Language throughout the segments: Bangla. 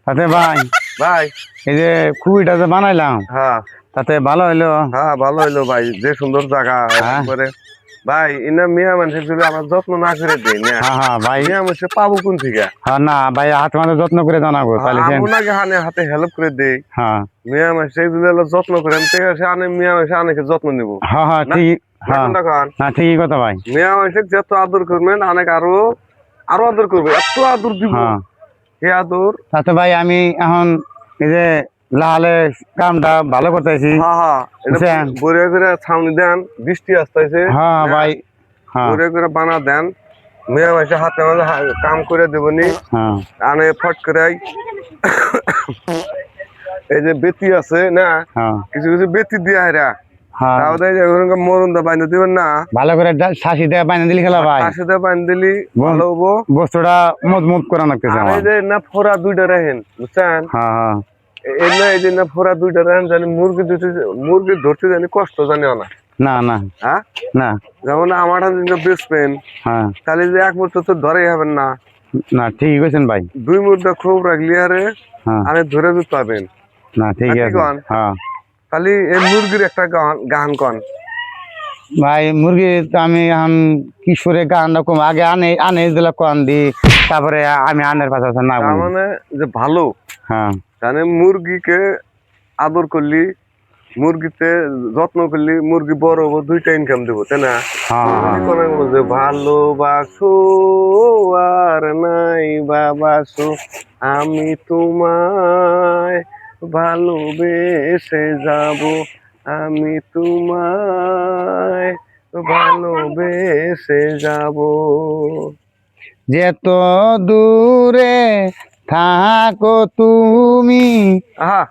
তাতে ভাই ভাই এই যে খুবিটা যে বানাইলাম হ্যাঁ তাতে ভালো হইলো। হ্যাঁ ভালো হইলো ভাই, যে সুন্দর জায়গা হ্যাঁ একবারে। ভাই ইনা মিয়া মানুষের যদি আমার যত্ন না করে দেই না, হ্যাঁ হ্যাঁ ভাই। মিয়া মানুষের পাবো কোন থেকে? হ্যাঁ না ভাই, হাতে মাঝে যত্ন করে জানাবো তাহলে সে। আমু নাকি হানে হাতে হেল্প করে দেই, হ্যাঁ মিয়া মানুষের যদি যত্ন করেন ঠিক আছে, আনে মিয়া মানুষ অনেকে যত্ন নিব হ্যাঁ হ্যাঁ না, ঠিক। না হ্যাঁ কোনটা কন? হ্যাঁ ঠিকই কথা ভাই। মিয়া মানুষের যত আদর করবেন অনেক আরো আরো আদর করবে, এত আদর দিব, হ্যাঁ এই আদর। তাতে ভাই আমি এখন এই যে লাহালে কামটা ভালো করতেছি হ্যাঁ হ্যাঁ, এটা বুঝছেন। বড়িয়া করে ছাউনি দেন, বৃষ্টি আসতেছে হ্যাঁ ভাই। হ্যাঁ বড়িয়া করে বানা দেন, মেয়ে মাসে হাতে মাঝে কাম করে দেবনি। হ্যাঁ আনে ফট করে এই যে বেতি আছে না, হ্যাঁ কিছু কিছু বেতি দিয়ে হেরা, হ্যাঁ তাও দেয় মরণ দা বাইনে দিবেন না, ভালো করে শাসি দেওয়া বাইনা দিলি খেলা ভাই। তার সাথে বাইন দিলি ভালো হবো। বস্তুটা মজবুত করা লাগতেছে আর এই আমার। যে না ফোরা দুইটা রাখেন বুঝছেন, হ্যাঁ হ্যাঁ এই না এই যে না ফোরা দুইটা রাখেন, জানি মুরগি ধরতে, মুরগি ধরতে জানি কষ্ট জানি না। না না হ্যাঁ, না। যেমন আমার বেচবেন হ্যাঁ তাহলে যে এক মুহূর্ত তো ধরেই হবেন না, না ঠিকই কইছেন ভাই। 2 মুহূর্ত খুব রাখলি আরে হ্যাঁ আরে ধরে দিতে পাবেন না ঠিকই নাকি আছে। কন? হ্যাঁ তাহলে এই মুরগির একটা গান গান কন। ভাই মুরগি তো আমি এখন কিশোরে গান রকম আগে আনে আনে দিলা কন দি, তারপরে আমি আনের পাশে না তার বলি। মানে যে ভালো, হ্যাঁ মানে মুরগিকে আদর করলি, মুরগিতে যত্ন করলি, মুরগি বড় হবো, দুইটা ইনকাম দেবো তাই না? হ্যাঁ যদি হ্যাঁ কোনো যে ভালোবাসো আর নাই বাবাসো, আমি তোমায় ভালোবেসে যাব, আমি তোমায় ভালোবেসে যাব। যেত দূরে থাকো তুমি, আহা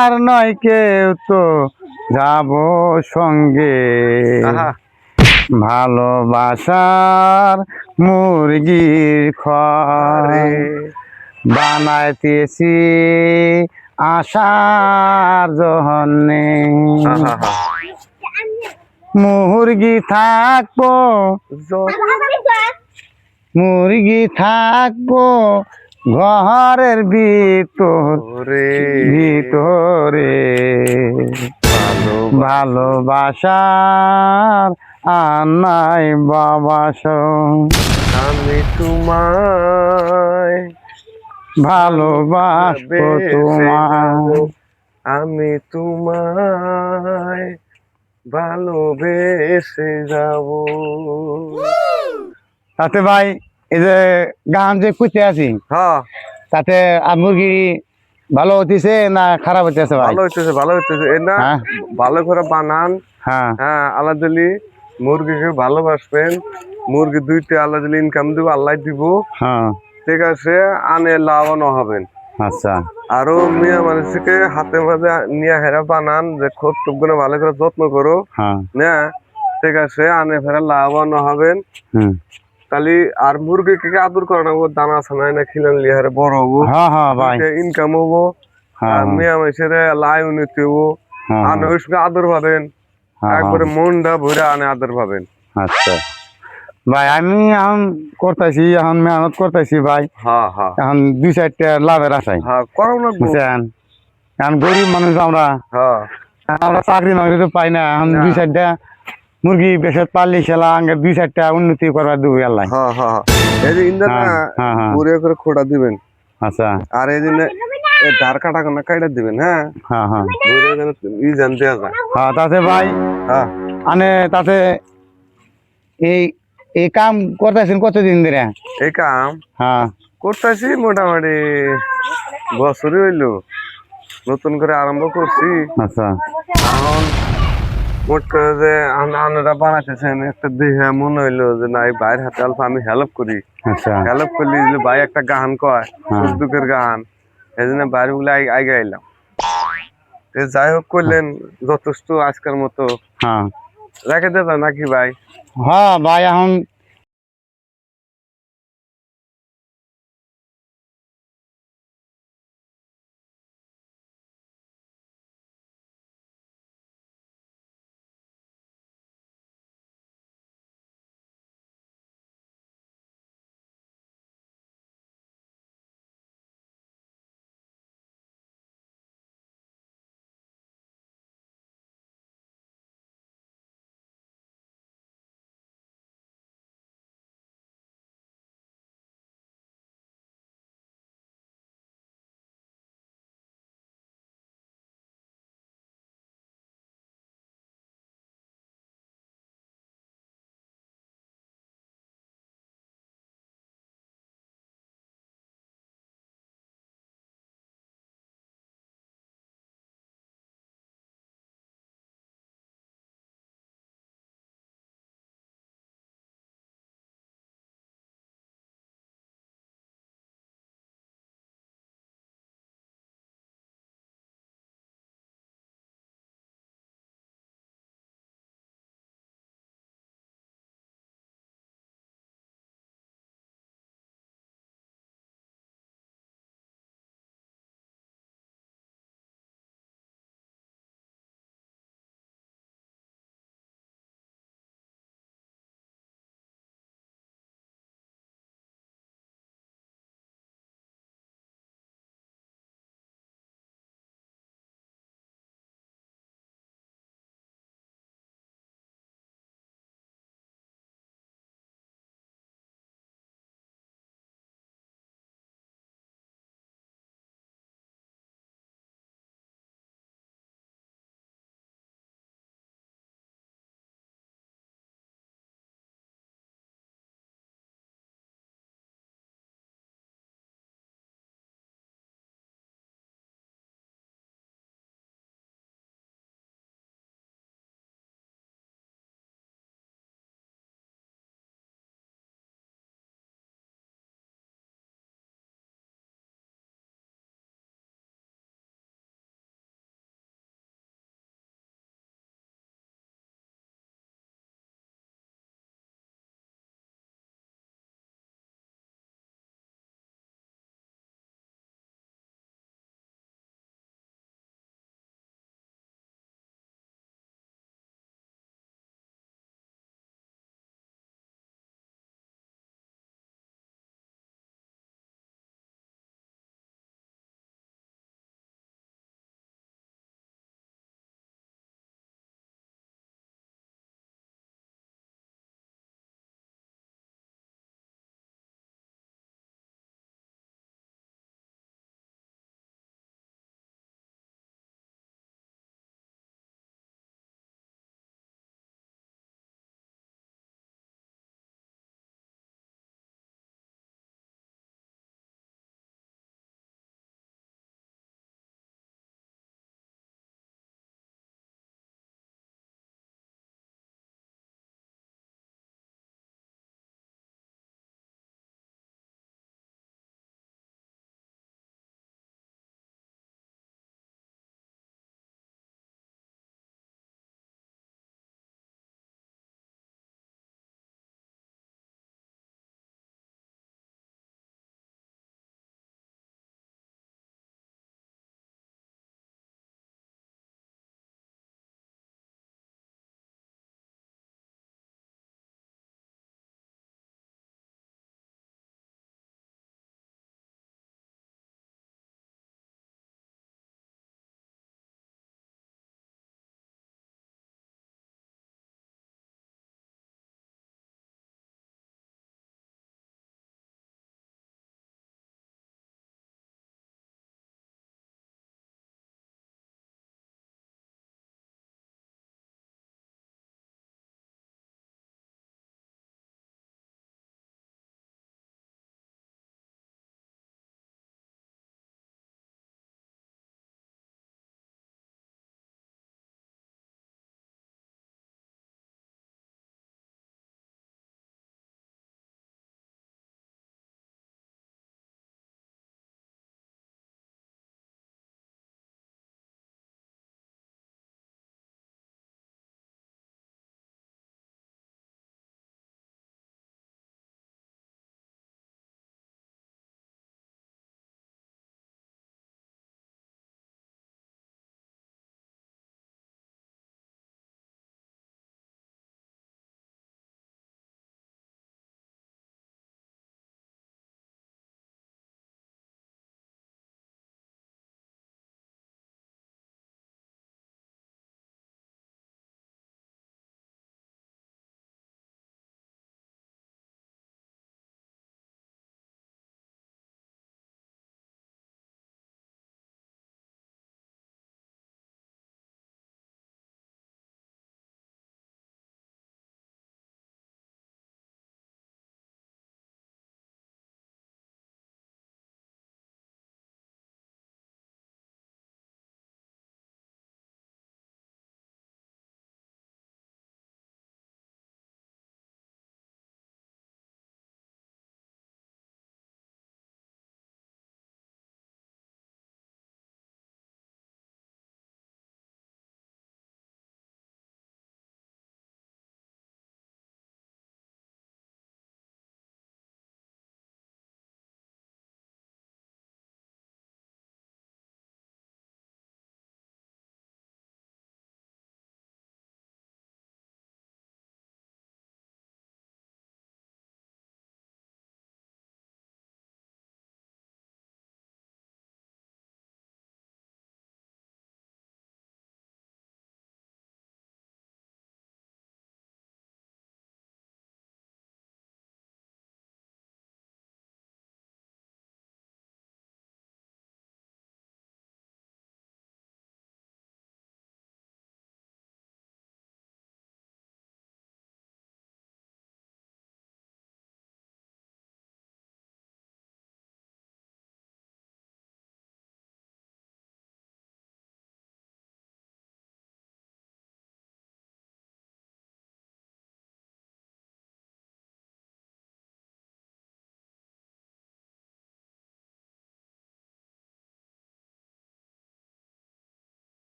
আর নয় কেউ তো যাব সঙ্গে, আহা, ভালোবাসার মুরগির আরে ঘর বানাইতেছি আশার জন্যে, আহা হা, মুরগি থাকবো, মুরগি থাকবো ঘরের ভিতর ওরে ভিতরে, ভালোবাসা, ভালোবাসার আনাই বাবাস, আমি তোমায় ভালোবাসবো ভালোবেসে যাব, তোমার। আমি তোমায় ভালোবেসে যাব। তাতে ভাই এই যে গান যে খুঁজতে আছি হ্যাঁ তাতে মুরগি ভালো হতেছে না খারাপ হতেছে ভাই? ভালো হইতেছে, ভালো হইতেছে, এ না হ্যাঁ ভালো করে বানান। হ্যাঁ হ্যাঁ আল্লাহ মুরগিকে ভালোবাসবেন, মুরগি দুইটা আল্লাহ ইনকাম দিব, আল্লাহ দিব হ্যাঁ ঠিক আছে, আনে লাভবান হবেন। আচ্ছা আরো মেয়ে মানুষকে হাতে মাঝে নিয়ে হেরা বানান, যে খুব টুকগুলো ভালো করে যত্ন করো হ্যাঁ না, ঠিক আছে, আনে ফেরা লাভবান হবেন। হুম তাহলে আর মুরগিকে আদর করে না, দানা ছানায় না খিলান লিহারে বড় হবো, হ্যাঁ হ্যাঁ ভাই। ইনকাম হবো, হ্যাঁ আর হ্যাঁ মেয়ে মানুষের লাই উন্নতি হবো, হ্যাঁ আনে ওই সঙ্গে আদর পাবেন, হ্যাঁ হ্যাঁ একবারে মনটা ভরে আনে আদর পাবেন। আচ্ছা ভাই, আমি এখন করতেছি, এখন মেহনত করতেছি ভাই, হ্যাঁ হ্যাঁ এখন 2-4টা লাভের আশায় হ্যাঁ করো না গো। বুঝছেন। এখন গরিব মানুষ আমরা, হ্যাঁ আমরা চাকরি নকরি তো পাই না, এখন না, 2-4টা মুরগি বেশে পারলি খেলা আগে 2-4টা উন্নতি করবার দেবো আল্লাহ। হ্যাঁ হ্যাঁ হ্যাঁ, এই যে ইন্দা না হ্যাঁ হ্যাঁ হ্যাঁ বুড়ে করে খোটা দিবেন, আচ্ছা আর এই দিনে ধার কাটা না কাইটা দিবেন, হ্যাঁ হ্যাঁ হ্যাঁ বুড়ে যেন ই জানতে যায়। হ্যাঁ তাতে ভাই হ্যাঁ আনে তাতে এই এই কাম করতেছেন কতদিন ধরে? এই কাম হ্যাঁ করতেছি মোটামুটি বছরই হইলো, নতুন করে আরম্ভ করছি। আচ্ছা এখন মোট করে যে আনারা বানাইতেছেন একটা দেখে মনে হইলো যে না, এই ভাইয়ের হাতে অল্প আমি হেল্প করি, আচ্ছা হেল্প করলি যে ভাই একটা গান কয়, হ্যাঁ। সুখ দুঃখের গান, এই জন্য বাইরে গুলো আগে আইলাম। যাই হোক করলেন যথেষ্ট আজকের মতো, হ্যাঁ রেখে দেবে নাকি ভাই? হ্যাঁ ভাই এখন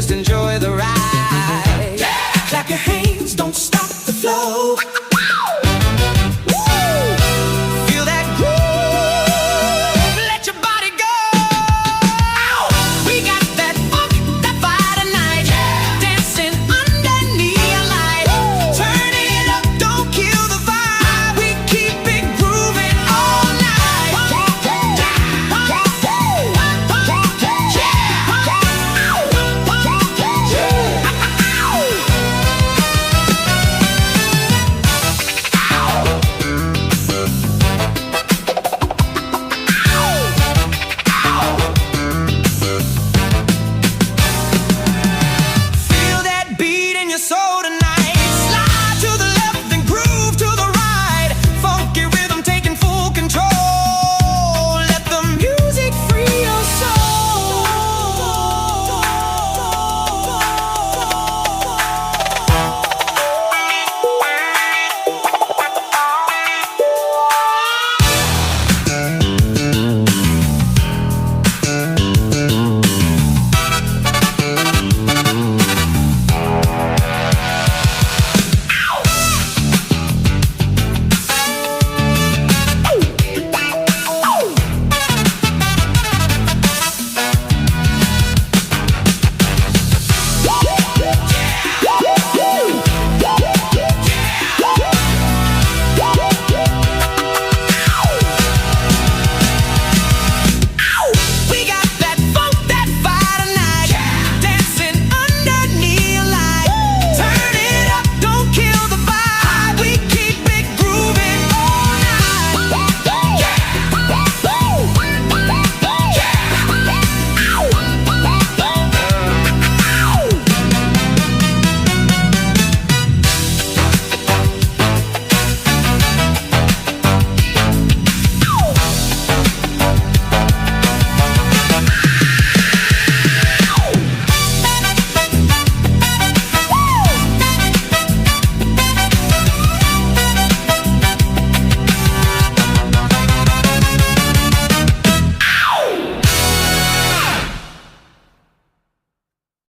just enjoy